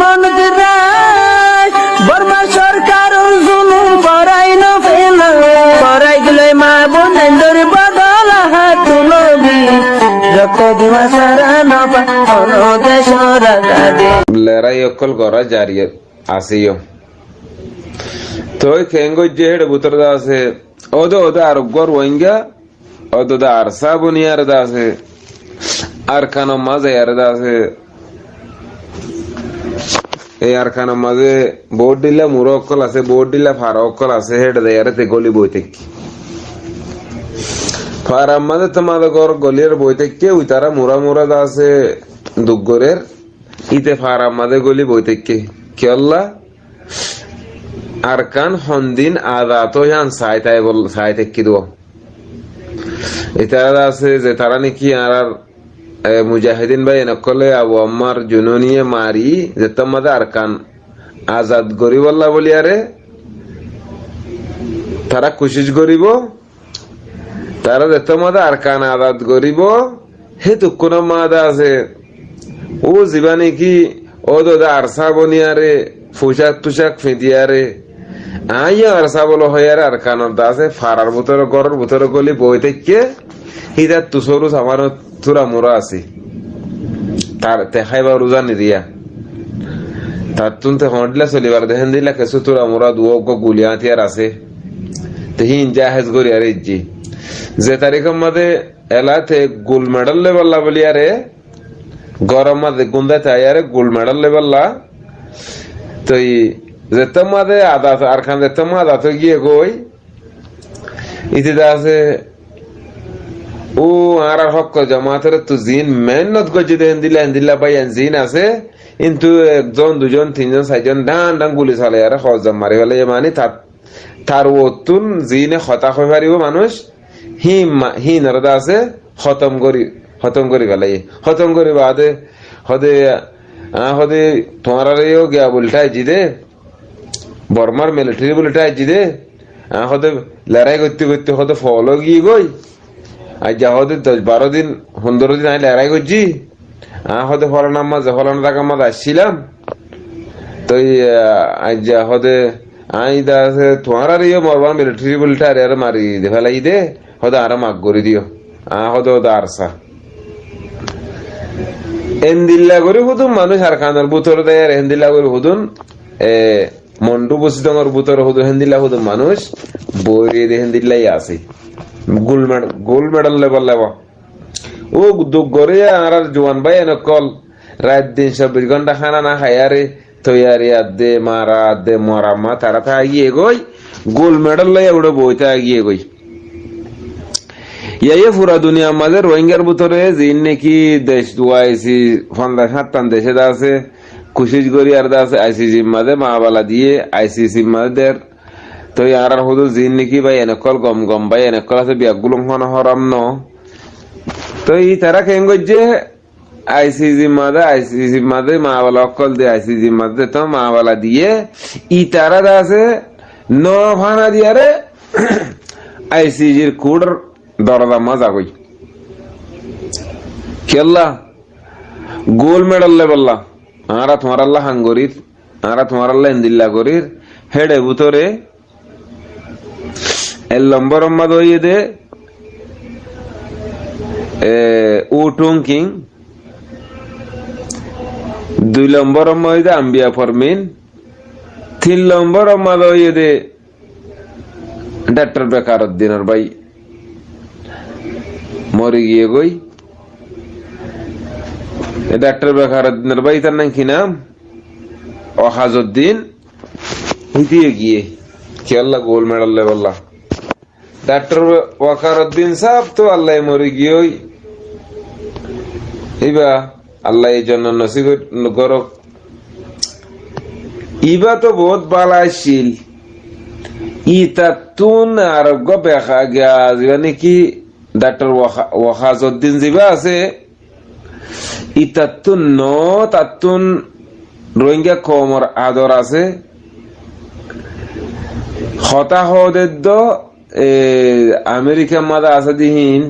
মন বর্মা সরকার জুলুম করাই না ফেলা করাই দিলে মা বোনের বদল হাত তুলবি রক্ত দিবা সারা নবা দেশ রাজা দে লেরাই অকল করা জারি আসিও তোই খেঙ্গো জেড বুতর দাসে ওদো আর গর ওইঙ্গা ওদো দা আর সাবুনিয়ার দাসে আর খানো মাঝে আর দাসে এই আর খানো মাঝে বোর্ড দিলা মুরো অকল আছে বোর্ড দিলা ফারা অকল আছে হেড দেয়ারে তে গলি বইতে ফারা মাঝে তোমাদের গর গলির বইতে কে উই তারা মুরা মুরা দাসে দুগরের ইতে ফারা মাঝে গলি বইতে কে আল্লাহ আরকান হন্দিন আদা তো ইয়ান সাইতাই বল সাইতে কি দো এটা আছে যে তারা নাকি আর মুজাহিদিন ভাই নকলে আবু আম্মার জুনুনিয়ে মারি যে তোমাদের আরকান আজাদ গরিব আল্লাহ বলি আরে তারা কোশিশ করিব তারা যে তোমাদের আরকান আজাদ করিব হেতু কোন মাদা আছে ও জীবানি কি ও দাদা আরসা বনিয়ারে পোশাক তুষাক ফেঁদিয়ারে আইয়া আরসা বলো হইয়ারে আর কানর দাসে ফারার ভিতরে গরের ভিতরে গলি বই থেকে হিদার তুসরু আমার তুরা মোরা আছে তার দেখাইবা রোজা নিদিয়া তার তুনতে হন্ডলা চলিবার দেখেন দিলা কেসু তুরা মোরা দুও গুলিয়া তিয়ার আছে তেহিন জাহেজ গরি আরে জি যে তারিখের মধ্যে এলাতে গোল্ড মেডেল লেবেল্লা বলি আরে গরম মধ্যে গুন্দাতে আয়ারে গোল্ড মেডেল লেবেল্লা তো যেতে মাদে আদা আর খান যেতে মাদা তো গিয়ে গই ইতি আছে ও আর হক জামাতের তো জিন মেহনত গজি দেন দিলা ভাই জিন আছে কিন্তু একজন দুজন তিনজন চারজন ডান ডান গুলি চালে আর হজম মারি ফেলে মানে তার ওতুন জিনে হতা হয়ে পারিব মানুষ হি নারদা আছে খতম করি ফেলে খতম করি বাদে হদে তোমার গিয়া বলটাই জি দে বর্মার মিলিটারি বলটাই জি দে হদে লড়াই করতে করতে হদে ফলো গিয়ে গই আজ যা হদে 10-12 দিন 15 দিন আই লড়াই করছি হদে ফলানা মাঝে ফলানা টাকা মাঝে আসছিলাম তো আজ যা হদে আই দা আছে তোমার মরবার মিলিটারি বলটাই আর মারি দে ফেলাই দে হদে আর মাগ করে দিও হদে হদে আরসা এন্দিল্লা করে হুদুন মানুষ আর কানার বুতর দেয় হেন্দিল্লা করে হুদুন মন্ডু বসিতঙ্গর বুতর হুদুন হেন্দিল্লা হুদুন মানুষ বই দিয়ে হেন্দিল্লাই আছে গোল্ড মেডেল লেভেল লেবা ও দুঃখ করে আর জোয়ান ভাই কল রাত দিন 24 ঘন্টা খানা না খায়ারে তৈয়ারি আদে মারা আদে মরামা তারা তা আগিয়ে গই গোল্ড মেডেল লাই ওটা বইতে আগিয়ে গই ইয়ে পুরা দুনিয়া মাঝে রোহিঙ্গার ভিতরে জিন নাকি দেশ দুয়াইছি 50-57 দেশে আছে কুশিশ করি আর আছে আইসিসি মাঝে মাবালা দিয়ে আইসিসি মাঝে তো আর হুদু জিন নাকি ভাই এনেকল গম ভাই এনেকল আছে বিয়াগুলো হরাম ন তো ই তারা কেন যে আইসিসি মাঝে মাবালা অকল দিয়ে আইসিসি মাঝে তো মাবালা দিয়ে ই তারা আছে ন ভানা দিয়ারে আইসিজির কুড় দরদা মজা কই কেল্লা গোল্ড মেডেল লেবেল্লা আরা তোমার আল্লাহ হাঙ্গরির আরা তোমার আল্লাহ ইন্দিল্লা করির হেডে বুতরে এল নম্বর মাদ হইয়ে দে উটুং কিং 2 নম্বর মাদ দে আম্বিয়া ফরমিন 3 নম্বর মাদ হইয়ে দে ডক্টর বেকারউদ্দিনের ভাই মরে গিয়ে গই ডাক্তার বেকারউদ্দিনের ভাই তার নাম কি নাম ওয়াহাজউদ্দিন হিদিয়ে গিয়ে কি আল্লাহ গোল্ড মেডেল লেবেল্লা ডাক্তার ওয়াকারউদ্দিন সাহেব তো আল্লাহ মরে গিয়ে ইবা আল্লাহ এই জন্য নসিব করক ইবা তো বহুত বালাইছিল ইতা তুন আরোগ্য বেখা গিয়া মানে কি ডাক্তার ওয়াহাজউদ্দিন জিবা আছে ইতাতুন ন তাতুন রোহিঙ্গা কমর আদর আছে হতাহদের আমেরিকা মাদা আছে দিহীন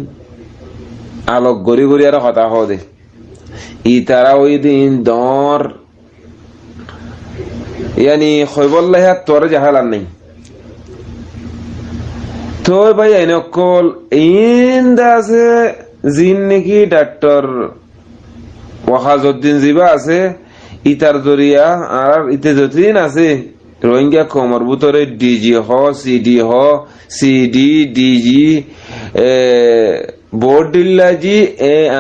আলোক গড়ি গড়ি আর হতাহদে ই তারা ওই দিন দর ইয়ানি খৈবল্লাহ তোর জাহালার নেই তো ভাই আইনকল ইন্দা আছে জিন নাকি ডাক্তার ওয়াহাজউদ্দিন জিবা আছে ইতার জরিয়া আর ইতে যতদিন আছে রোহিঙ্গা কমর ভিতরে ডিজি হ সিডি হ সিডি ডিজি বোর্ড দিল্লাজি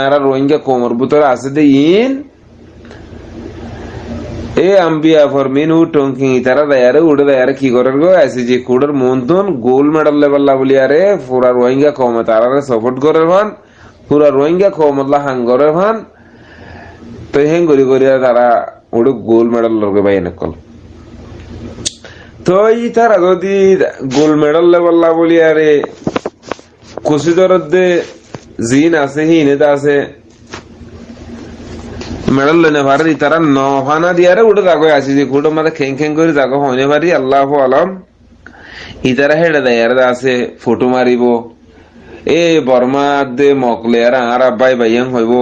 আর রোহিঙ্গা কমর ভিতরে আছে দে ইন এ আম্বিয়া ফরমিন উ টঙ্কিং ইতারা দায়ারে উড়ে দায়ারে কি করার গো আইসিজি কুড়ের মন্তন গোল্ড মেডাল লেভেল বলি আরে পুরা রোহিঙ্গা কমে তারারে সাপোর্ট করে ভান পুরা রোহিঙ্গা কমতলা হাঙ্গরে ভান তো হেং করি করি তারা উড়ে গোল্ড মেডাল লগে ভাই এনেকল তো ই তারা যদি গোল্ড মেডাল লেভেল বলি আরে কুশি দরদে জিন আছে হিনেতা আছে মেডাল লইনে পারি তারা নহানা দিয়ারে উঠে যাগো আসি যে কুটো মাথা খেং খেং করে যাগো হইনে পারি আল্লাহ আলম ইতারা হেডে দেয়ার আছে ফটো মারিব এ বর্মা দে মকলে আর আর আব্বাই বাইয়াং হইব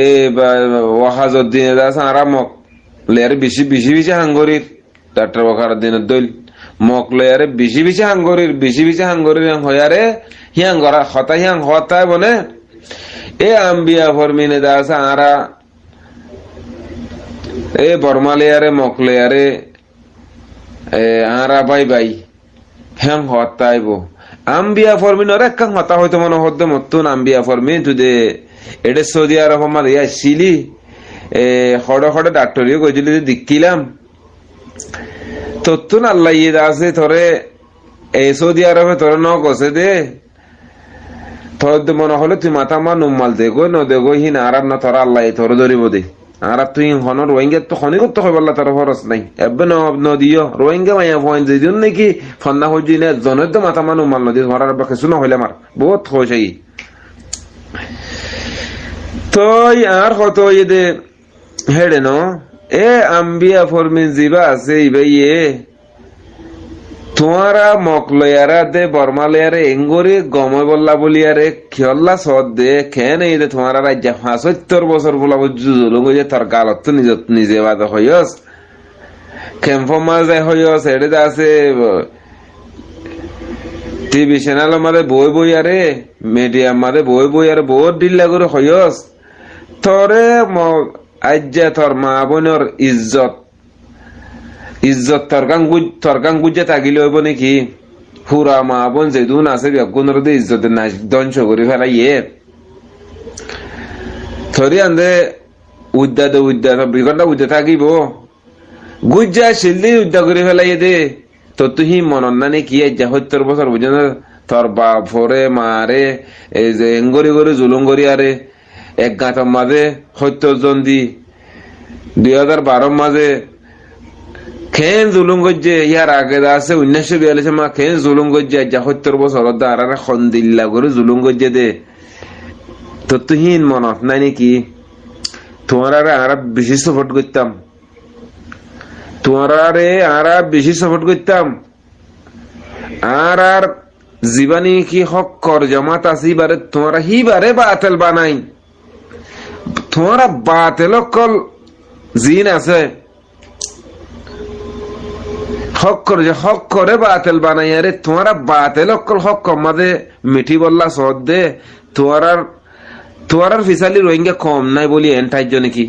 এ ওয়াহাজউদ্দিন আছে আর মকলে আর বেশি বেশি বেশি হাঙ্গরির ডাক্তার ওয়াকার দিনের দইল মকলে আর বেশি বেশি হাঙ্গরির হয়ারে হিয়াং গড়া হতা হিয়াং হতায় বনে এ আম্বিয়া ফরমিনে দাস আরা এ বর্মালেয়ারে মকলেয়ারে আরা বাই বাই হ্যাং হতাইব আম্বিয়া ফরমিন ওর এক হতা হয়তো মনে হদ্দে মতন আম্বিয়া ফরমিন তুদে এডে সৌদি আরব আমার ইয়া ছিলি হড়ে হড়ে ডাক্তারিও কইছিলি দেখিলাম তত্তুন আল্লাহ ইয়ে দাসে তোরে এই সৌদি আরবে তোরে ন গছে দে তোর মনে হলে তুই মাথা মা নুমাল দেখো ন দেখো হি না আরাম না তোরা আল্লাহ তোর ধরিব দে আর তুই হন রোহিঙ্গা তো খনি করতে হবে আল্লাহ তোর খরচ নাই এবে নদিও রোহিঙ্গা মাইয়া ফোন যেদিন নাকি ফন্না হইজি না জনের তো মাথা মা নুমাল নদী ধরার বা কিছু না হইলে আমার বহুত খোঁজ আই তো আর কত ইয়ে হেডে ন এ আম্বিয়া ফরমিন জিবা আছে ইবে ইয়ে তোমারা মকলয়ারা দে বর্মালয়ারে এঙ্গরি গময় বললা বলিয়ারে খেয়ল্লা সদ দে খেন এই দে তোমারা রাজ্য ৭৫ বছর বলা জুলুম যে তোর গালত তো নিজে বাদ হইস ক্যাম্প মাঝে হইস এডে আছে টিভি চ্যানেল মাঝে বই আরে মিডিয়া মাঝে বই আরে বহুত ডিল্লা করে হইস তোরে আজ্জা তোর মা বোনের ইজ্জত তরকাং গুজে থাকিলে হইব নাকি হুরা মা বোন যেদুন আছে বেগুনের ইজ্জতের নাচ ধ্বংস করে ফেলাইয়ে থরি আন্দে উদ্যা ২ ঘন্টা উদ্যা থাকিব গুজ্জা শিল্লি উদ্যা করে ফেলাইয়ে দে তো তুই মনন না নাকি ৭০ বছর বুঝে না তোর বাপ ফরে মারে এই যে এঙ্গরি করে জুলুম করি আরে এক গাঁথর মাঝে ৭০ জন দি ২০১২ মাঝে খেন জুলুম গজ্জে ইয়ার আগে আছে ১৯৪২ মা খেন জুলুম গজ্জে ৭০ বছর আর খন্দিল্লা করে জুলুম গজ্জে দে তো তুহিন মনত নাই নাকি তোমার আর বেশি সাপোর্ট করতাম আর জীবানী কি হক কর জমাত আসি বারে তোমারা হি বারে বাতেল বানাই তোমারা বাতেল কল জিন আছে হক করে বাতেল বানাই আরে তোমারা বাতেল অকল হক কমাদে মিঠি বললা সদ দে তোমার ফিসালি রোহিঙ্গা কম নাই বলি এন্টাইজ নাকি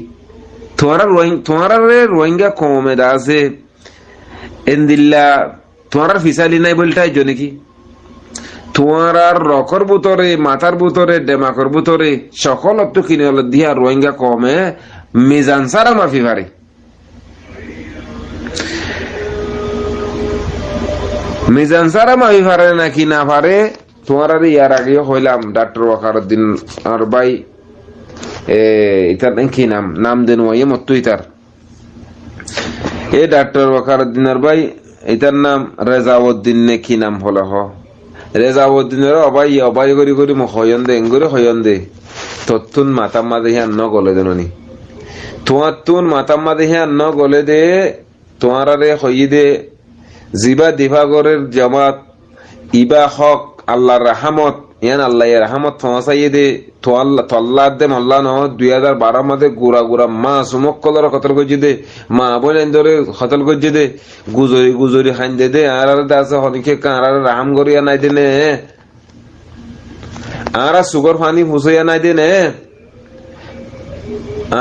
তোমার রোহিঙ্গা কমে দা আছে এন্দিল্লা তোমার ফিসালি নাই বলটাই নাকি তোমার রকর বুতরে মাথার বুতরে ডেমাকর বুতরে সকল তো কিনে দিয়া রোহিঙ্গা কমে মিজান সারা মাফি পারে মিজান সারা মাফি পারে নাকি না পারে তোমার ইয়ার আগে হইলাম ডাক্তার ওয়াকারউদ্দিন আর ভাই ইতার কি নাম দেন ওয়াই মত ইতার এ ডাক্তার ওয়াকারউদ্দিন আর ভাই ইতার নাম রেজাউদ্দিন নে কি নাম হলো হ রেজাউদ্দিনের অবাই করি মোক হয়ন দে এঙ্গরে হয়ন দে তত্তুন মাতাম মাঝে হিয়ান ন গলে দেনি তোমার তুন মাতাম মাঝে হিয়ান ন গলে দে তোমার হই দে জিবা দিভাগরের জামাত ইবা হক আল্লাহর রাহমত ইয়ান আল্লাহ রহমত ফসাইয়ে দে তল্লা দে মল্লা ন 2012 মাঝে গুড়া গুড়া মা সুমক কলর কতল গজি দে মা বোন ধরে কতল গজি দে গুজরি গুজরি খান দে আর দাসে হনিকে কার রাহাম করিয়া নাই দেনে আর সুগর পানি ফুসাইয়া নাই দেনে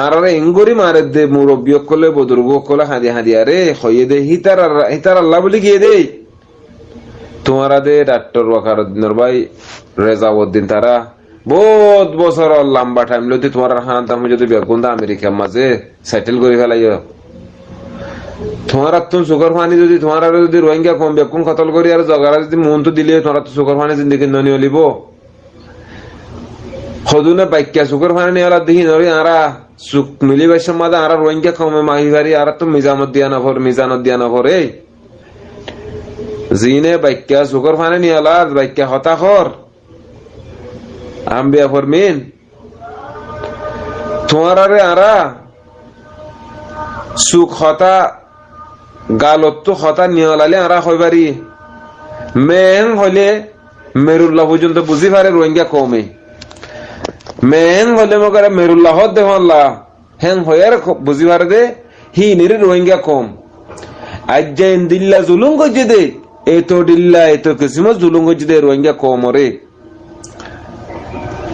আর এঙ্গরি মারে দে মুরব্বী কলে বুজুর্গ কলে হাদি হাদি আরে হইয়ে দে হিতার আল্লাহ বলি গিয়ে দে তোমারা দে ডাক্তার ওয়াকারুদ্দিনের ভাই রেজাউদ্দিন তারা বহুত বছর লম্বা টাইম লইতে তোমার হান দাম যদি বেগুন আমেরিকার মাঝে সেটেল করে ফেলাইও তোমার তুমি সুগার পানি যদি তোমার যদি রোহিঙ্গা কম বেগুন কতল করি আর জগারা যদি মন তো দিলে তোমার তো সুগার পানি জিন্দগি ননি হলিব সদুনে বাক্যা সুগার পানি নিয়ে দেখি নরি আরা সুখ মিলি বাইশের মাঝে আর রোহিঙ্গা কমে মাহি বাড়ি আর তো মিজানত দিয়া না ভর এই জিনে বাক্যা সুগার পানি নিয়ে বাক্যা হতাশর আম্বিয়া ফরমিন তোমার আরা সুখ হতা গালত হতা নিয়লালে আরা হইবারি মেন হলে মেরুল্লাহ পর্যন্ত বুঝি পারে রোহিঙ্গা কমে মেন হলে মনে মেরুল্লাহ দেহল্লাহ হ্যাং হয়ার বুঝি পারে দে হি নিরে রোহিঙ্গা কম আজ দিল্লা জুলুম গজে দে এতো দিল্লা এতো কিসিম জুলুম গজে দে রোহিঙ্গা কম রে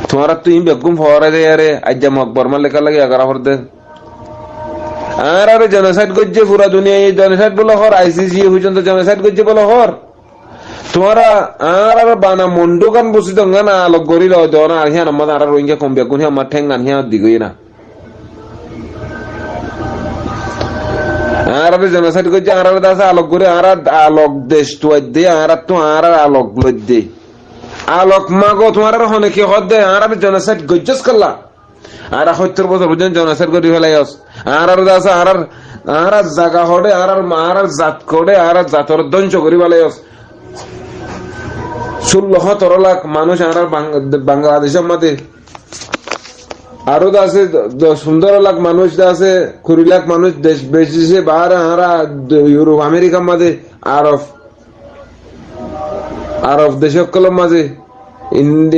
তোমার তুই বেগুম ফওয়ারা দে আরে আজ মকবর মাল লেখা লাগে এগারা হর দে আর আরে জেনোসাইড গজে পুরা দুনিয়া এই জেনোসাইড বলে হর আইসিসি পর্যন্ত জেনোসাইড গজে বলে হর তোমারা আর বানা মন্ডু গান বসি দঙ্গা না আলোক গরি লয় দেও না আর হিয়া নাম্মা আর রোহিঙ্গা কম বেগুন হিয়া আমার ঠেং গান হিয়া দিগই না আর জেনোসাইড গজে আর দাসে আলোক গরি আর আলোক দেশ তো দে আর তো আর আলোক লই দে আলোক মাগো তোমার হনে কি হদ দে আর জেনোসাইড গজস করলা আর 70 বছর পর্যন্ত জেনোসাইড করি ফেলাইস আর দাসে আর জায়গা হড়ে আর জাত করে আর জাতর ধ্বংস করি ফেলাইস 16-17 লাখ মানুষ আর বাংলাদেশের মধ্যে আরো আছে 15 লাখ মানুষ আছে 20 লাখ মানুষ দেশ বেশি বাহার আর ইউরোপ আমেরিকার মাঝে আরব দেশের মাঝে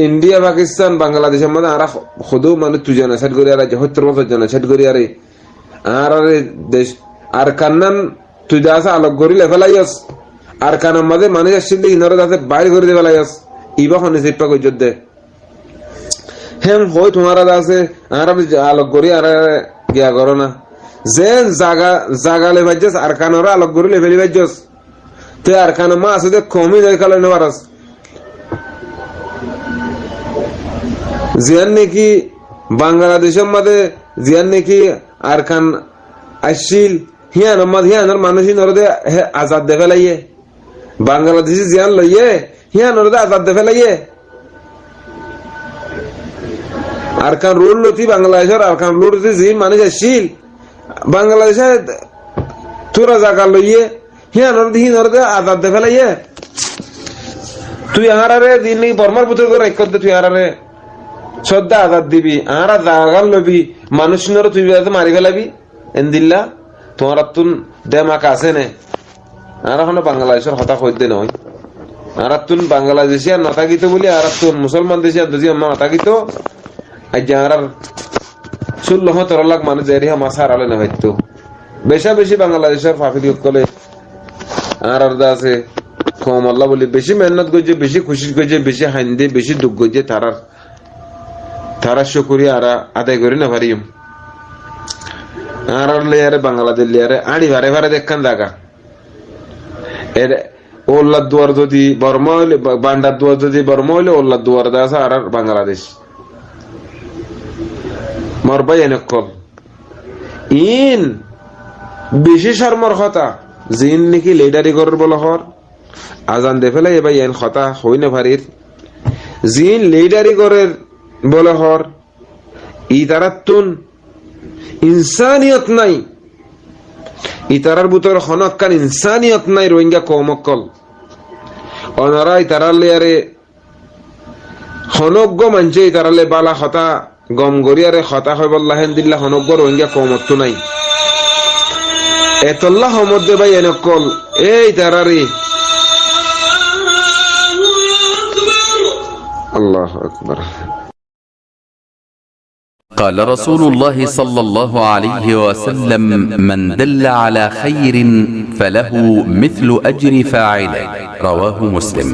ইন্ডিয়া পাকিস্তান বাংলাদেশের মধ্যে আর শুধু মানুষ তুই জেনোসাইড করি আর 70 বছর জেনোসাইড করি আর দেশ আর কান্নান তুই যা আছে আলোক গড়ি লেফেলাইস আর কানের মাঝে মানুষ আসছিল ইনারা যাতে বাইর করে দেবে লাগাস ইবা খনে সিপা কই যদ্দে হেম হই তোমারা আছে আর আলোক গড়ি আর গিয়া করো না যে জাগা লে বাজস আর কানরা আলোক গড়ি লে ফেলি বাজস তে আর কান মা আছে দে কমি যাই কালে নেবারাস জিয়ান নাকি বাংলাদেশের মধ্যে জিয়ান নাকি আর কান আসছিল হিয়ান হিয়ানোর মানুষই নরদে আজাদ দে ফেলাইয়ে বাংলাদেশি জিয়ান লইয়ে হিয়ান নরদে আজাদ দে ফেলাইয়ে আর কান রুল লতি বাংলাদেশের আর কান রুল লতি জিন মানুষ আসছিল বাংলাদেশে তোরা জায়গা লইয়ে হিয়ান নরদে আজাদ দে ফেলাইয়ে তুই আহারে দিন বর্মার পুত্র করে এক করতে তুই আহারে শ্রদ্ধা আজাদ দিবি আর জায়গা লবি মানুষ নর তুই মারি ফেলাবি এন্দিল্লা তোমার তুন দেমাক আছে নে আর এখন বাংলাদেশের হতা হইতে নয় আর তুন বাংলাদেশি আর নাথাকিত বলি আর তুন মুসলমান দেশি আর যদি আমার নাথাকিত আজ আর 16-17 লাখ মানুষ এরিয়া মাছ হারালে না হয়তো বেশি বাংলাদেশের ফাফিলি কলে আর আছে কম আল্লাহ বলি বেশি মেহনত করছে বেশি খুশি করছে বেশি হাইন্দে বেশি দুঃখ করছে তারা শুকরিয়া আর আদায় করি না পারিম আর লেয়ারে বাংলাদেশ লেয়ারে আড়ি ভারে ভারে দেখান জায়গা এর ওল্লার দুয়ার যদি বর্মা হইলে বান্ডার দুয়ার যদি বর্মা হইলে ওল্লার দুয়ার দা আছে আর বাংলাদেশ মরবাই এনেকল ইন বেশি শর্মর কথা জিন নাকি লিডারি করার বলা হর আজান দে ফেলাই এবার এন কথা হই না ভারির জিন লিডারি করার বলা হর ই তারাতুন ইনসানিয়ত নাই ইতারার ভিতর হনকান ইনসানিয়ত নাই রোহিঙ্গা কমকল অনারা ইতারার লেয়ারে হনজ্ঞ মানছে ইতারালে বালা হতা গম গরিয়ারে হতা হয় বল্লাহেন দিল্লা হনজ্ঞ রোহিঙ্গা কমত্ব নাই এতল্লাহ মধ্যে ভাই এনেকল এই তারারে আল্লাহ আকবার। قال رسول الله صلى الله عليه وسلم: من دل على خير فله مثل أجر فاعله. رواه مسلم.